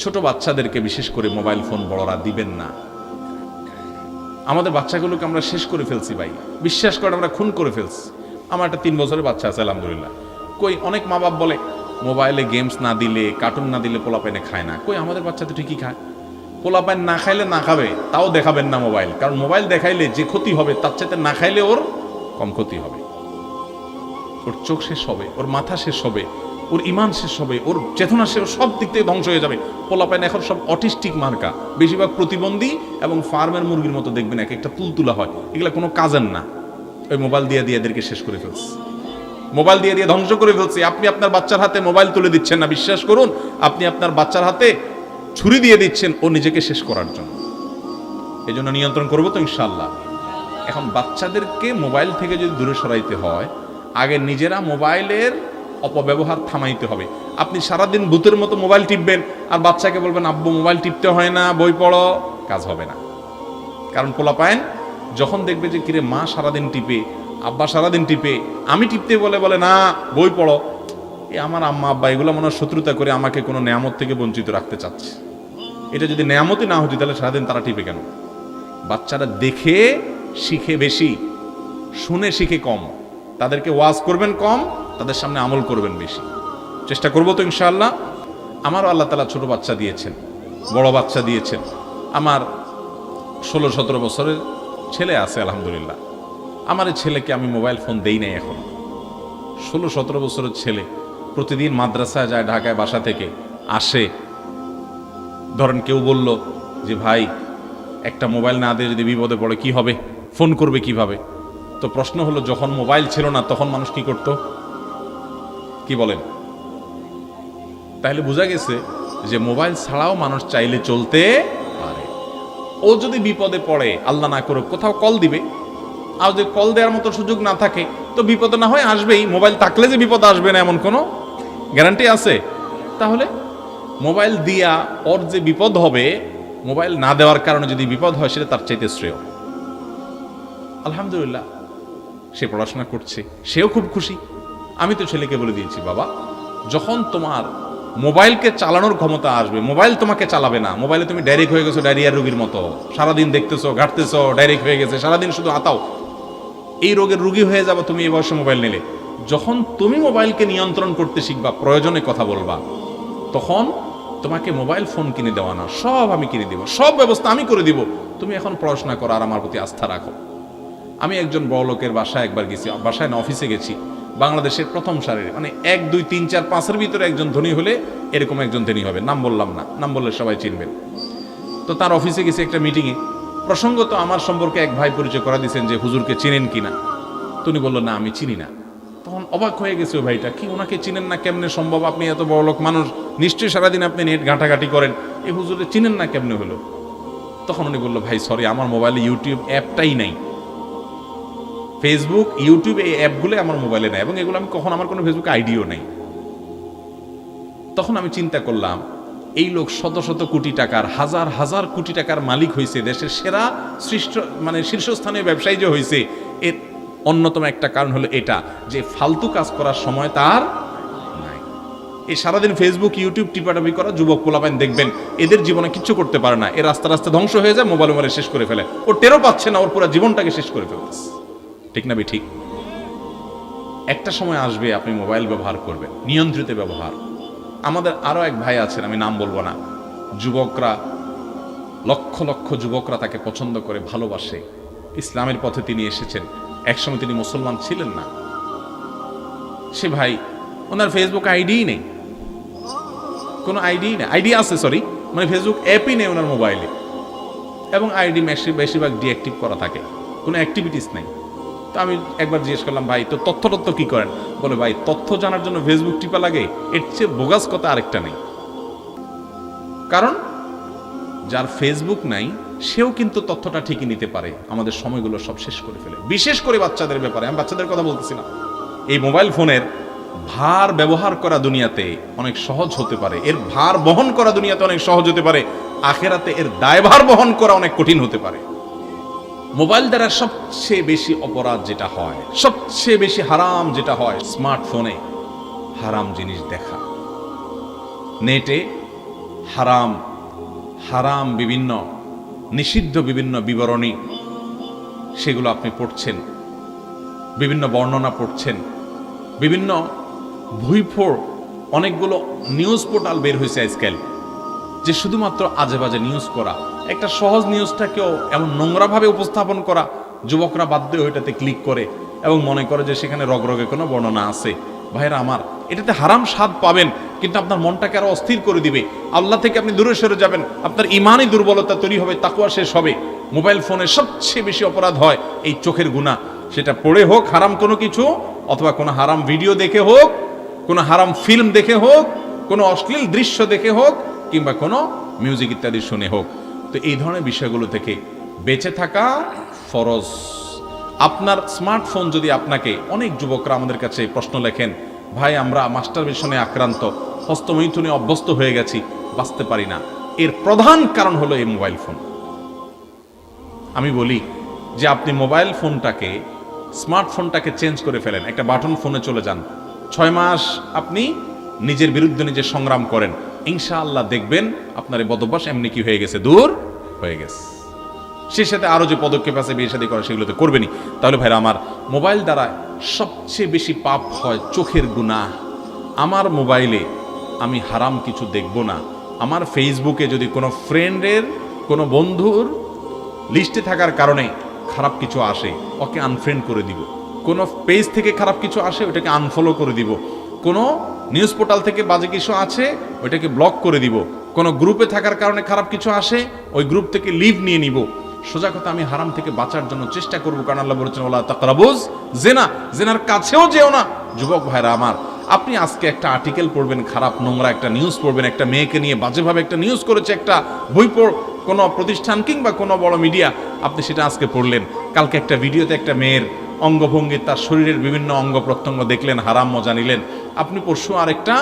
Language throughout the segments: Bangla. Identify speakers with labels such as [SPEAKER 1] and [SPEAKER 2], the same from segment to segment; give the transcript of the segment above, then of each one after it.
[SPEAKER 1] ছোট বাচ্চাদেরকে বিশেষ করে মোবাইল ফোন বড়রা দিবেন না। আমাদের বাচ্চাগুলোকে আমরা শেষ করে ফেলছি ভাই, বিশ্বাস করে আমরা খুন করে ফেলছি। আমার একটা 3 বছরের বাচ্চা আছে আলহামদুলিল্লাহ। কই অনেক মা বাপ বলে মোবাইলে গেমস না দিলে, কার্টুন না দিলে পোলাপাইনে খায় না। কই আমাদের বাচ্চা তো ঠিকই খায়। পোলাপাইন না খাইলে না খাবে, তাও দেখাবেন না মোবাইল, কারণ মোবাইল দেখাইলে যে ক্ষতি হবে তার চাইতে না খাইলে ওর কম ক্ষতি হবে। ওর চোখ শেষ হবে, ওর মাথা শেষ হবে, ওর ইমান শেষ হবে, ওর চেতনা শেষ, সব দিক থেকে ধ্বংস হয়ে যাবে। পোলাপাইন এখন সব অটিস্টিক মার্কা, বেশিরভাগ প্রতিবন্ধী এবং ফার্মের মুরগির মতো দেখবেন এক একটা তুলতুলা হয়। এগুলা কোনো কাজের না। ওই মোবাইল দিয়ে এদেরকে শেষ করে ফেলছে, মোবাইল দিয়ে ধ্বংস করে ফেলছে। আপনি আপনার বাচ্চার হাতে মোবাইল তুলে দিচ্ছেন না, বিশ্বাস করুন আপনি আপনার বাচ্চার হাতে ছুরি দিয়ে দিচ্ছেন ও নিজেকে শেষ করার জন্য। এই জন্য নিয়ন্ত্রণ করবো তো ইনশাল্লাহ। এখন বাচ্চাদেরকে মোবাইল থেকে যদি দূরে সরাইতে হয়, আগে নিজেরা মোবাইলের অপব্যবহার থামাইতে হবে। আপনি সারাদিন ভূতের মতো মোবাইল টিপবেন আর বাচ্চাকে বলবেন আব্বু মোবাইল টিপতে হয় না, বই পড়ো, কাজ হবে না। কারণ পোলাপায়েন যখন দেখবে যে কিরে মা সারাদিন টিপে, আব্বা সারাদিন টিপে, আমি টিপতে বলে বলে না বই পড়ো, এ আমার আম্মা আব্বা এগুলো মনে হয় শত্রুতা করে আমাকে কোনো নেয়ামত থেকে বঞ্চিত রাখতে চাচ্ছে। এটা যদি নেয়ামতই না হতো তাহলে সারাদিন তারা টিপে কেন? বাচ্চারা দেখে শিখে বেশি, শুনে শিখে কম। তাদেরকে ওয়াজ করবেন কম, তাদের সামনে আমল করবেন বেশি। চেষ্টা করবো তো ইনশাআল্লাহ। আমারও আল্লাহ তাআলা ছোট বাচ্চা দিয়েছেন, বড় বাচ্চা দিয়েছেন। আমার 16-17 বছরের ছেলে আছে আলহামদুলিল্লাহ। আমার এই ছেলেকে আমি মোবাইল ফোন দেই নাই এখন। 16-17 বছরের ছেলে প্রতিদিন মাদ্রাসায় যায়, ঢাকায় বাসা থেকে আসে। ধরেন কেউ বলল যে ভাই একটা মোবাইল না দিয়ে যদি বিপদে পড়ে কি হবে, ফোন করবে কিভাবে? তো প্রশ্ন হলো যখন মোবাইল ছিল না তখন মানুষ কি করত? কি বলেন? তাহলে বোঝা গেছে যে মোবাইল ছাড়াও মানুষ চাইলে চলতে পারে। ও যদি বিপদে পড়ে, আল্লাহ না করুক, কোথাও কল দিবে, আর যদি কল দেওয়ার মতো সুযোগ না থাকে তো বিপদ না হয় আসবেই। মোবাইল থাকলে যে বিপদ আসবে না এমন কোনো গ্যারান্টি আছে? তাহলে মোবাইল দিয়া ওর যে বিপদ হবে, মোবাইল না দেওয়ার কারণে যদি বিপদ হয় সেটা তার চাইতে শ্রেয়। আলহামদুলিল্লাহ সে পড়াশোনা করছে, সেও খুব খুশি। আমি তো ছেলেকে বলে দিয়েছি বাবা যখন তোমার মোবাইলকে চালানোর ক্ষমতা আসবে, মোবাইল তোমাকে চালাবে না। মোবাইলে তুমি ডাইরেক্ট হয়ে গেছো ডায়রিয়ার রোগীর মতো, সারাদিন দেখতেছো, ঘাটতেছো, ডাইরেক্ট হয়ে গেছে, সারাদিন শুধু আতাও। এই রোগের রোগী হয়ে যাবে তুমি এই বয়সে মোবাইল নিলে। যখন তুমি মোবাইলকে নিয়ন্ত্রণ করতে শিখবা, প্রয়োজনে কথা বলবা, তখন তোমাকে মোবাইল ফোন কিনে দেওয়া না, সব আমি কিনে দিব, সব ব্যবস্থা আমি করে দিব। তুমি এখন পড়াশোনা করো আর আমার প্রতি আস্থা রাখো। আমি একজন বড় লোকের বাসায় একবার গেছি, বাসায় না অফিসে গেছি। বাংলাদেশের প্রথম সারির, মানে 1, 2, 3, 4, 5-এর ভিতরে একজন ধনী হলে এরকম একজন ধনী হবে। নাম বললাম না, নাম বললে সবাই চিনবেন। তো তার অফিসে গেছি একটা মিটিংয়ে। প্রসঙ্গত আমার সম্পর্কে এক ভাই পরিচয় করা দিয়েছেন যে হুজুরকে চিনেন কিনা। তিনি বললো না আমি চিনি না। তখন অবাক হয়ে গেছে ওই ভাইটা, কি ওনাকে চিনেন না কেমনে সম্ভব? আপনি এত বড় লোক মানুষ, নিশ্চয়ই সারাদিন আপনি নেট ঘাটাঘাটি করেন, এই হুজুরে চিনেন না কেমনে হলো? তখন উনি বললো ভাই সরি, আমার মোবাইলে ইউটিউব অ্যাপটাই নাই, ফেসবুক ইউটিউব এই অ্যাপগুলো আমার মোবাইলে নাই, এবং এগুলো আমি কখন, আমার কোনো ফেসবুক আইডিও নেই। তখন আমি চিন্তা করলাম এই লোক শত শত কোটি টাকার, হাজার হাজার কোটি টাকার মালিক হয়েছে, দেশের সেরা শীর্ষস্থানীয় ব্যবসায়ী যে হয়েছে, এর অন্যতম একটা কারণ হলো এটা যে ফালতু কাজ করার সময় তার নাই। এই সারাদিন ফেসবুক ইউটিউব টিপাটাপি করা যুবক পোলাপাইন দেখবেন এদের জীবনে কিচ্ছু করতে পারে না। এর রাস্তা রাস্তা ধ্বংস হয়ে যায়, মোবাইল শেষ করে ফেলে, ও টেরও পাচ্ছে না ওর পুরো জীবনটাকে শেষ করে ফেলতেছে। ঠিক না? ঠিক। একটা সময় আসবে আপনি মোবাইল ব্যবহার করবেন, নিয়ন্ত্রিত ব্যবহার। আমাদের আরো এক ভাই আছেন, আমি নাম বলবো না, যুবকরা, লক্ষ লক্ষ যুবকরা তাকে পছন্দ করে, ভালোবাসে। ইসলামের পথে তিনি এসেছেন, একসময় তিনি মুসলমান ছিলেন না। সে ভাই, ওনার ফেসবুক আইডিই নেই, কোনো আইডিই নেই, আইডি আছে সরি, মানে ফেসবুক অ্যাপই নেই ওনার মোবাইলে, এবং আইডি বেশিরভাগ ডিঅ্যাক্টিভ করা থাকে, কোনো অ্যাক্টিভিটিস নাই। তো আমি একবার জিজ্ঞেস করলাম ভাই তো তথ্য কি করেন? বলে ভাই তথ্য জানার জন্য ফেসবুক টিপা লাগে, এর চেয়ে বোগাস কথা আরেকটা নেই। কারণ যার ফেসবুক নাই সেও কিন্তু তথ্যটা ঠিকই নিতে পারে, আমাদের সময়গুলো সব শেষ করে ফেলে। বিশেষ করে বাচ্চাদের ব্যাপারে, আমি বাচ্চাদের কথা বলতেছি না। এই মোবাইল ফোনের ভার ব্যবহার করা দুনিয়াতে অনেক সহজ হতে পারে, এর ভার বহন করা দুনিয়াতে অনেক সহজ হতে পারে, আখেরাতে এর দায়ভার বহন করা অনেক কঠিন হতে পারে। মোবাইল দ্বারা সবচেয়ে বেশি অপরাধ যেটা হয়, সবচেয়ে বেশি হারাম যেটা হয়, স্মার্টফোনে হারাম জিনিস দেখা, নেটে হারাম হারাম বিভিন্ন নিষিদ্ধ বিভিন্ন বিবরণী সেগুলো আপনি পড়ছেন, বিভিন্ন বর্ণনা পড়ছেন, বিভিন্ন ভুইফোড় অনেকগুলো নিউজ পোর্টাল বের হয়েছে আজকাল যে শুধুমাত্র আজে বাজে নিউজ করা, একটা সহজ নিউজটাকেও এমন নোংরাভাবে উপস্থাপন করা, যুবকরা বাধ্য হয়ে ওইটাতে ক্লিক করে এবং মনে করে যে সেখানে রগরগে কোনো বর্ণনা আছে। ভাইরা আমার, এটাতে হারাম স্বাদ পাবেন, কিন্তু আপনার মনটাকে আরো অস্থির করে দিবে। আল্লাহ থেকে আপনি দূরে সরে যাবেন, আপনার ইমানই দুর্বলতা তৈরি হবে, তাকওয়া শেষ হবে। মোবাইল ফোনে সবচেয়ে বেশি অপরাধ হয় এই চোখের গুনাহ, সেটা পড়ে হোক হারাম কোনো কিছু, অথবা কোনো হারাম ভিডিও দেখে হোক, কোনো হারাম ফিল্ম দেখে হোক, কোনো অশ্লীল দৃশ্য দেখে হোক, কিংবা কোনো মিউজিক ইত্যাদি শুনে হোক। তো এই ধরনের বিষয়গুলো থেকে বেঁচে থাকা ফরজ। আপনার স্মার্টফোন যদি আপনাকে, অনেক যুবকরা আমাদের কাছে প্রশ্ন লেখেন, ভাই আমরা মাস্টারবেশনে আক্রান্ত, হস্তমৈথুনে অভ্যস্ত হয়ে গেছি, বাঁচতে পারি না। এর প্রধান কারণ হলো এই মোবাইল ফোন। আমি বলি যে আপনি মোবাইল ফোনটাকে, স্মার্টফোনটাকে চেঞ্জ করে ফেলেন, একটা বাটন ফোনে চলে যান, 6 মাস আপনি নিজের বিরুদ্ধে নিজে সংগ্রাম করেন, ইনশাআল্লাহ দেখবেন আপনার এই বদভ্যাস এমনি কি হয়ে গেছে, দূর হয়ে গেছে। সেই সাথে আরো যে পদক্ষেপ আছে বিয়ে শাদী করা, সেগুলো তো করবেনই। তাহলে ভাইরা আমার, মোবাইল দ্বারা সবচেয়ে বেশি পাপ হয় চোখের গুনাহ। আমার মোবাইলে আমি হারাম কিছু দেখব না। আমার ফেসবুকে যদি কোনো ফ্রেন্ডের, কোনো বন্ধুর লিস্টে থাকার কারণে খারাপ কিছু আসে, ওকে আনফ্রেন্ড করে দিব। কোনো পেজ থেকে খারাপ কিছু আসে, ওটাকে আনফলো করে দিব। কোনো নিউজ পোর্টাল থেকে বাজে কিছু আছে, ওইটাকে ব্লক করে দিব। কোনো গ্রুপে থাকার কারণে খারাপ কিছু আসে, ওই গ্রুপ থেকে লিভ নিয়ে নিব। সোজা কথা, আমি হারাম থেকে বাঁচার জন্য চেষ্টা করব, কারণ আল্লাহ বলেছেন ওয়ালা তাকরাবুজ জিনা, জিনার কাছেও যেও না। যুবক ভাইরা আমার, আপনি আজকে একটা আর্টিকেল পড়বেন, খারাপ নোংরা একটা নিউজ পড়বেন, একটা মেয়েকে নিয়ে বাজেভাবে একটা নিউজ করেছে একটা বই কোনো প্রতিষ্ঠান কিংবা কোনো বড় মিডিয়া, আপনি সেটা আজকে পড়লেন। কালকে একটা ভিডিওতে একটা মেয়ের অঙ্গভঙ্গি, তার শরীরের বিভিন্ন অঙ্গ প্রত্যঙ্গ দেখলেন, হারাম মজা নিলেন। আপনি পরশু আরেকটা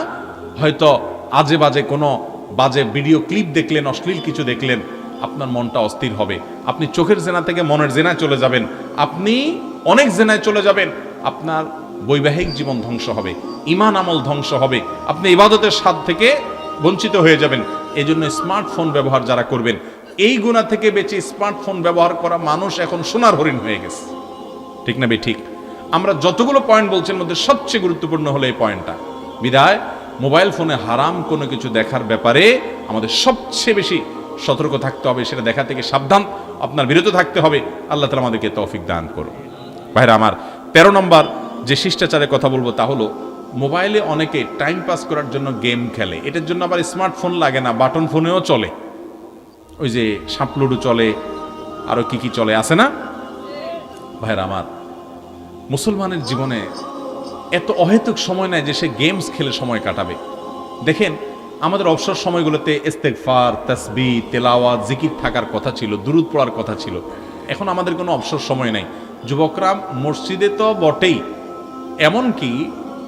[SPEAKER 1] হয়তো আজে বাজে কোনো বাজে ভিডিও ক্লিপ দেখলেন, অশ্লীল কিছু দেখলেন, আপনার মনটা অস্থির হবে। আপনি চোখের জেনা থেকে মনের জেনায় চলে যাবেন, আপনি অনেক জেনায় চলে যাবেন। আপনার বৈবাহিক জীবন ধ্বংস হবে, ঈমান আমল ধ্বংস হবে, আপনি ইবাদতের স্বাদ থেকে বঞ্চিত হয়ে যাবেন। এই জন্য স্মার্টফোন ব্যবহার যারা করবেন, এই গুনাহ থেকে বেঁচে স্মার্টফোন ব্যবহার করা মানুষ এখন সোনার হরিণ হয়ে গেছে। ঠিক না ঠিক? আমরা যতগুলো পয়েন্ট বলছি, মধ্যে সবচেয়ে গুরুত্বপূর্ণ হলো এই পয়েন্টটা। বিদায় মোবাইল ফোনে হারাম কোনো কিছু দেখার ব্যাপারে আমাদের সবচেয়ে বেশি সতর্ক থাকতে হবে, সেটা দেখা থেকে সাবধান, আপনার বিরত থাকতে হবে। আল্লাহ তাআলা আমাদেরকে তৌফিক দান করুন। ভাইরা আমার, 13 নম্বর যে শিষ্টাচারের কথা বলবো তা হলো, মোবাইলে অনেকে টাইম পাস করার জন্য গেম খেলে। এটার জন্য আবার স্মার্টফোন লাগে না, বাটন ফোনেও চলে। ওই যে সাপ লুডু চলে, আরো কি কি চলে, আছে না? ভাইরা আমার, মুসলমানের জীবনে এত অহেতুক সময় নেয় যে সে গেমস খেলে সময় কাটাবে। দেখেন, আমাদের অবসর সময়গুলোতে ইস্তেগফার, তাসবিহ, তেলাওয়াত, জিকির থাকার কথা ছিল, দুরূদ পড়ার কথা ছিল। এখন আমাদের কোনো অবসর সময় নাই। যুবকরা মসজিদে তো বটেই, এমনকি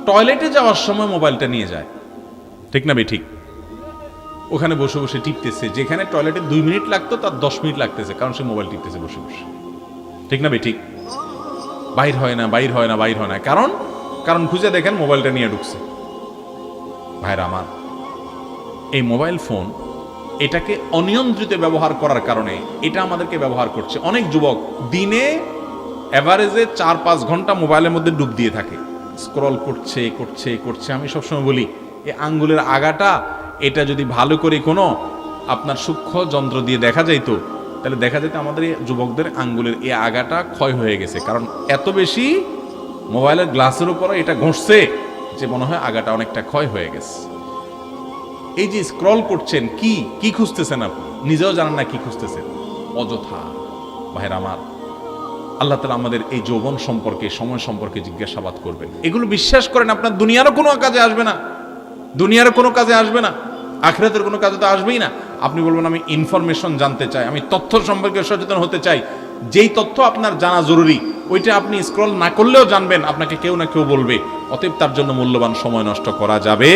[SPEAKER 1] টয়লেটে যাওয়ার সময় মোবাইলটা নিয়ে যায়। ঠিক না ঠিক? ওখানে বসে বসে টিপতেছে, যেখানে টয়লেটে 2 মিনিট লাগতো তার 10 মিনিট লাগতেছে, কারণ সে মোবাইল টিপতেছে বসে বসে। ঠিক না ঠিক? বাইর হয় না, বাইর হয় না, বাইর হয় না, কারণ খুঁজে দেখেন মোবাইলটা নিয়ে ঢুকছে। ভাইরা আমার, এই মোবাইল ফোন, এটাকে অনিয়ন্ত্রিত ব্যবহার করার কারণে এটা আমাদেরকে ব্যবহার করছে। অনেক যুবক দিনে এভারেজে 4-5 ঘন্টা মোবাইলের মধ্যে ডুব দিয়ে থাকে, স্ক্রল করছে করছে করছে। আমি সবসময় বলি, এই আঙ্গুলের আগাটা, এটা যদি ভালো করে কোনো আপনার সূক্ষ্ম যন্ত্র দিয়ে দেখা যাইতো, তাহলে দেখা যেত আমাদের যুবকদের আঙ্গুলের এই আগাটা ক্ষয় হয়ে গেছে, কারণ এত বেশি মোবাইলের গ্লাসের উপরে এটা ঘষছে যে মনে হয় আগাটা অনেকটা ক্ষয় হয়ে গেছে। এই যে স্ক্রল করছেন, কি খুঁজতেছেন আপনি নিজেও জানেন না কি খুঁজতেছেন, অযথা। ভাইরা আমার, আল্লাহ তাআলা আমাদের এই যৌবন সম্পর্কে, সময় সম্পর্কে জিজ্ঞাসাবাদ করবেন। এগুলো বিশ্বাস করেন, আপনার দুনিয়ারও কোনো কাজে আসবে না, দুনিয়ার কোনো কাজে আসবে না, আখিরাতের কোনো কাজে তো আসবেই না। আপনি বলবেন আমি ইনফরমেশন জানতে চাই, আমি তথ্য সম্পর্কে সচেতন হতে চাই। যেই তথ্য আপনার জানা জরুরি, ওইটা আপনি স্ক্রল না করলেও জানবেন, আপনাকে কেউ না কেউ বলবে। অতএব তার জন্য মূল্যবান সময় নষ্ট করা যাবে